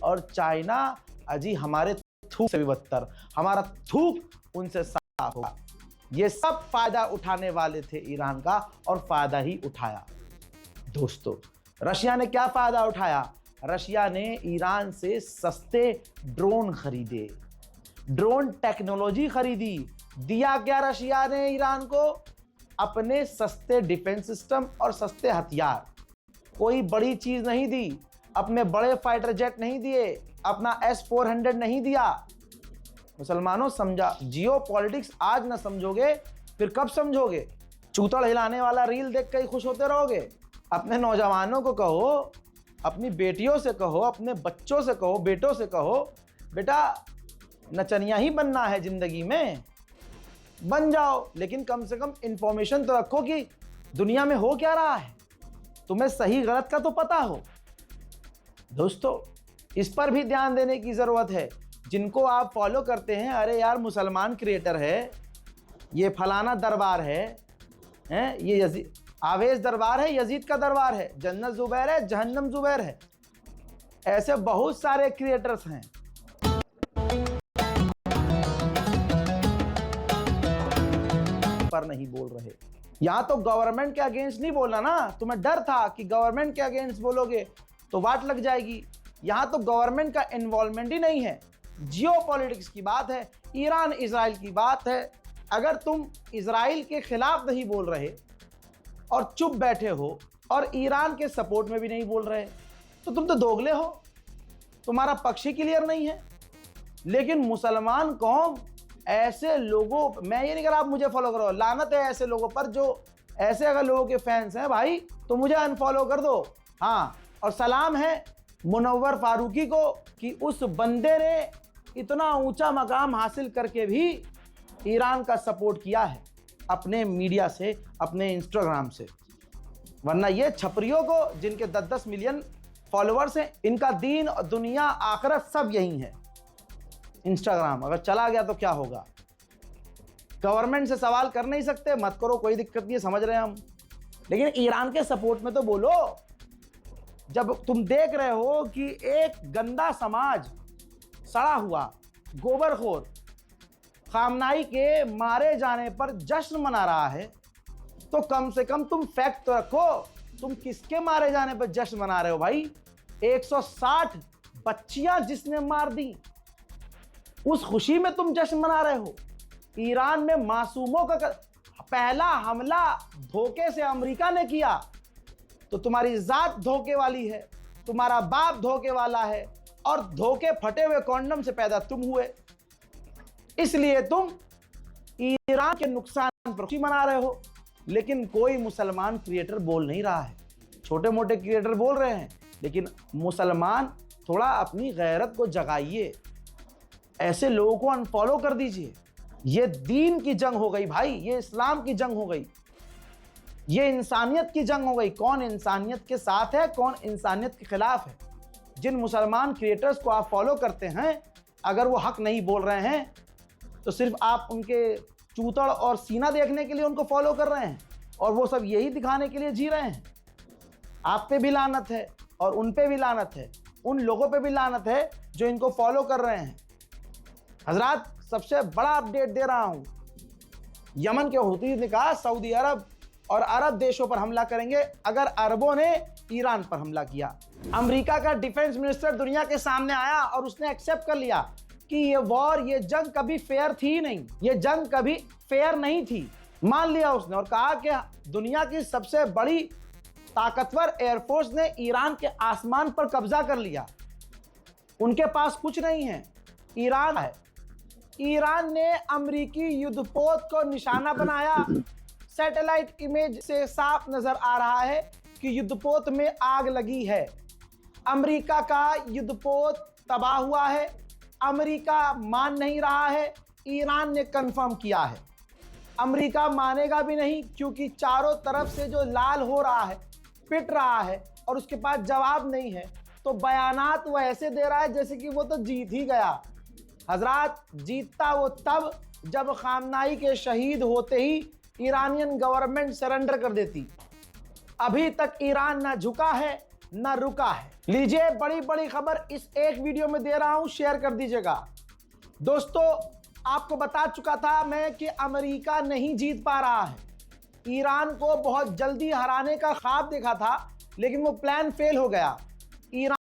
और चाइना अजी हमारे थूक से भी बदतर, हमारा थूक उनसे साफ होगा। ये सब फायदा उठाने वाले थे ईरान का और फायदा ही उठाया। दोस्तों, रशिया ने क्या फायदा उठाया? रशिया ने ईरान से सस्ते ड्रोन खरीदे, ड्रोन टेक्नोलॉजी खरीदी। दिया क्या रशिया ने ईरान को? अपने सस्ते डिफेंस सिस्टम और सस्ते हथियार। कोई बड़ी चीज नहीं दी, अपने बड़े फाइटर जेट नहीं दिए, अपना S-400 नहीं दिया। मुसलमानों, समझा? जियो पॉलिटिक्स आज ना समझोगे फिर कब समझोगे? चूतड़ हिलाने वाला रील देख कर ही खुश होते रहोगे? अपने नौजवानों को कहो, अपनी बेटियों से कहो, अपने बच्चों से कहो, बेटों से कहो, बेटा नचनिया ही बनना है जिंदगी में, बन जाओ, लेकिन कम से कम इंफॉर्मेशन तो रखो कि दुनिया में हो क्या रहा है, तुम्हें सही गलत का तो पता हो। दोस्तों, इस पर भी ध्यान देने की जरूरत है। जिनको आप फॉलो करते हैं, अरे यार मुसलमान क्रिएटर है, ये फलाना दरबार है, ये यजीद आवेश दरबार है, यजीद का दरबार है, जन्नत जुबैर है, जहन्नम जुबैर है, ऐसे बहुत सारे क्रिएटर्स हैं। पर नहीं बोल रहे। यहां तो गवर्नमेंट के अगेंस्ट नहीं बोलना ना, तुम्हें डर था कि गवर्नमेंट के अगेंस्ट बोलोगे तो वाट लग जाएगी। यहां तो गवर्नमेंट का इन्वॉल्वमेंट ही नहीं है, जियोपॉलिटिक्स की बात है, ईरान इजराइल की बात है। अगर तुम इजराइल के खिलाफ नहीं बोल रहे और चुप बैठे हो और ईरान के सपोर्ट में भी नहीं बोल रहे, तो तुम तो दोगले हो, तुम्हारा पक्ष ही क्लियर नहीं है। लेकिन मुसलमान कौम ऐसे लोगों, मैं ये नहीं कह रहा आप मुझे फॉलो करो, लानत है ऐसे लोगों पर जो ऐसे अगर लोगों के फैंस हैं भाई तो मुझे अनफॉलो कर दो। हाँ, और सलाम है मुनव्वर फारूकी को कि उस बंदे ने इतना ऊंचा मकाम हासिल करके भी ईरान का सपोर्ट किया है अपने मीडिया से, अपने इंस्टाग्राम से। वरना ये छपरियों को जिनके 10-10 मिलियन फॉलोअर्स हैं, इनका दीन और दुनिया आखिरत सब यही है। इंस्टाग्राम अगर चला गया तो क्या होगा? गवर्नमेंट से सवाल कर नहीं सकते, मत करो, कोई दिक्कत नहीं है, समझ रहे हैं हम, लेकिन ईरान के सपोर्ट में तो बोलो। जब तुम देख रहे हो कि एक गंदा समाज सड़ा हुआ गोबरखोर खामनाई के मारे जाने पर जश्न मना रहा है, तो कम से कम तुम फैक्ट तो रखो, तुम किसके मारे जाने पर जश्न मना रहे हो भाई? 160 बच्चियां जिसने मार दी, उस खुशी में तुम जश्न मना रहे हो। ईरान में मासूमों का पहला हमला धोखे से अमेरिका ने किया, तो तुम्हारी जात धोखे वाली है, तुम्हारा बाप धोखे वाला है, और धोखे फटे हुए कॉन्डम से पैदा तुम हुए, इसलिए तुम ईरान के नुकसान पर खुशी मना रहे हो। लेकिन कोई मुसलमान क्रिएटर बोल नहीं रहा है, छोटे मोटे क्रिएटर बोल रहे हैं, लेकिन मुसलमान थोड़ा अपनी गैरत को जगाइए, ऐसे लोगों को अनफॉलो कर दीजिए। ये दीन की जंग हो गई भाई, ये इस्लाम की जंग हो गई, ये इंसानियत की जंग हो गई। कौन इंसानियत के साथ है, कौन इंसानियत के खिलाफ है? जिन मुसलमान क्रिएटर्स को आप फॉलो करते हैं, अगर वो हक नहीं बोल रहे हैं तो सिर्फ आप उनके चूतड़ और सीना देखने के लिए उनको फॉलो कर रहे हैं, और वो सब यही दिखाने के लिए जी रहे हैं। आप पे भी लानत है और उन पे भी लानत है, उन लोगों पे भी लानत है जो इनको फॉलो कर रहे हैं। हजरात, सबसे बड़ा अपडेट दे रहा हूं, यमन के हुतीज ने कहा सऊदी अरब और अरब देशों पर हमला करेंगे अगर अरबों ने ईरान पर हमला किया। अमेरिका का डिफेंस मिनिस्टर दुनिया के सामने आया और उसने एक्सेप्ट कर लिया कि ये वॉर, ये जंग कभी फेयर थी ही नहीं, ये जंग कभी फेयर नहीं थी, मान लिया उसने, और कहा कि दुनिया की सबसे बड़ी ताकतवर एयरफोर्स ने ईरान के आसमान पर कब्जा कर लिया, उनके पास कुछ नहीं है, ईरान है। ईरान ने अमेरिकी युद्धपोत को निशाना बनाया, सैटेलाइट इमेज से साफ नजर आ रहा है कि युद्धपोत में आग लगी है। अमेरिका का युद्धपोत तबाह हुआ है, अमेरिका मान नहीं रहा है, ईरान ने कंफर्म किया है। अमेरिका मानेगा भी नहीं, क्योंकि चारों तरफ से जो लाल हो रहा है, पिट रहा है, और उसके पास जवाब नहीं है, तो बयानात वो ऐसे दे रहा है जैसे कि वो तो जीत ही गया। हजरात, जीतता वो तब जब खामनाई के शहीद होते ही ईरानियन गवर्नमेंट सरेंडर कर देती। अभी तक ईरान ना झुका है, न रुका है। लीजिए बड़ी बड़ी खबर इस एक वीडियो में दे रहा हूं, शेयर कर दीजिएगा। दोस्तों, आपको बता चुका था मैं कि अमेरिका नहीं जीत पा रहा है। ईरान को बहुत जल्दी हराने का ख्वाब देखा था, लेकिन वो प्लान फेल हो गया। ईरान